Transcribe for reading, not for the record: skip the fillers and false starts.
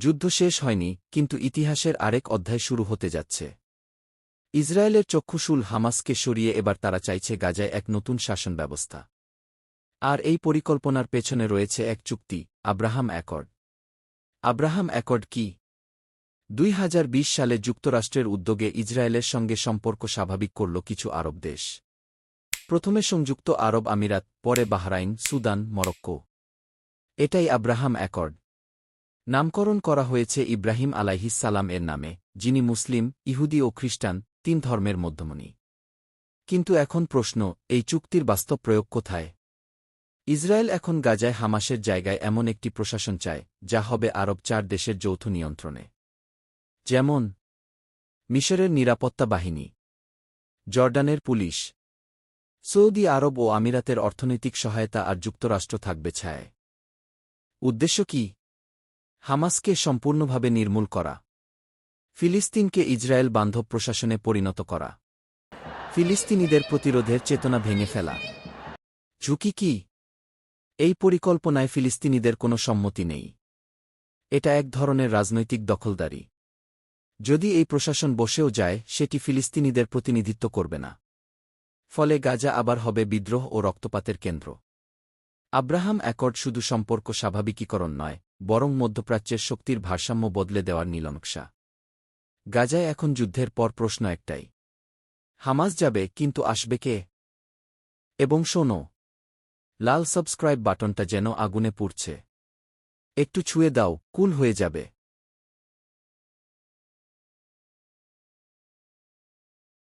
যুদ্ধ শেষ হয়নি, কিন্তু ইতিহাসের আরেক অধ্যায় শুরু হতে যাচ্ছে। ইসরায়েলের চক্ষুশূল হামাসকে সরিয়ে এবার তারা চাইছে গাজায় এক নতুন শাসন ব্যবস্থা। আর এই পরিকল্পনার পেছনে রয়েছে এক চুক্তি, আব্রাহাম অ্যাকর্ড। আব্রাহাম অ্যাকর্ড কি? ২০২০ সালে যুক্তরাষ্ট্রের উদ্যোগে ইসরায়েলের সঙ্গে সম্পর্ক স্বাভাবিক করল কিছু আরব দেশ। প্রথমে সংযুক্ত আরব আমিরাত, পরে বাহরাইন, সুদান, মরক্কো। এটাই আব্রাহাম অ্যাকর্ড। নামকরণ করা হয়েছে ইব্রাহিম আলাইহিস সালাম এর নামে, যিনি মুসলিম, ইহুদি ও খ্রিস্টান, ৩ ধর্মের মধ্যমণি। কিন্তু এখন প্রশ্ন, এই চুক্তির বাস্তব প্রয়োগ কোথায়? ইসরায়েল এখন গাজায় হামাসের জায়গায় এমন একটি প্রশাসন চায়, যা হবে আরব ৪ দেশের যৌথ নিয়ন্ত্রণে। যেমন মিশরের নিরাপত্তা বাহিনী, জর্ডানের পুলিশ, সৌদি আরব ও আমিরাতের অর্থনৈতিক সহায়তা, আর যুক্তরাষ্ট্র থাকবে ছায়ায়। উদ্দেশ্য কি? হামাসকে সম্পূর্ণভাবে নির্মূল করা, ফিলিস্তিনকে ইসরায়েল বান্ধব প্রশাসনে পরিণত করা, ফিলিস্তিনিদের প্রতিরোধের চেতনা ভেঙে ফেলা। ঝুঁকি কি? এই পরিকল্পনায় ফিলিস্তিনিদের কোনো সম্মতি নেই। এটা এক ধরনের রাজনৈতিক দখলদারি। যদি এই প্রশাসন বসেও যায়, সেটি ফিলিস্তিনিদের প্রতিনিধিত্ব করবে না। ফলে গাজা আবার হবে বিদ্রোহ ও রক্তপাতের কেন্দ্র। আব্রাহাম অ্যাকর্ড শুধু সম্পর্ক স্বাভাবিকীকরণ নয়, বরং মধ্যপ্রাচ্যের শক্তির ভারসাম্য বদলে দেওয়ার নীলনকশা। গাজায় এখন যুদ্ধের পর প্রশ্ন একটাই, হামাস যাবে, কিন্তু আসবে কে? এবং শোনো, লাল সাবস্ক্রাইব বাটনটা যেন আগুনে পুড়ছে। একটু ছুঁয়ে দাও, কুল হয়ে যাবে।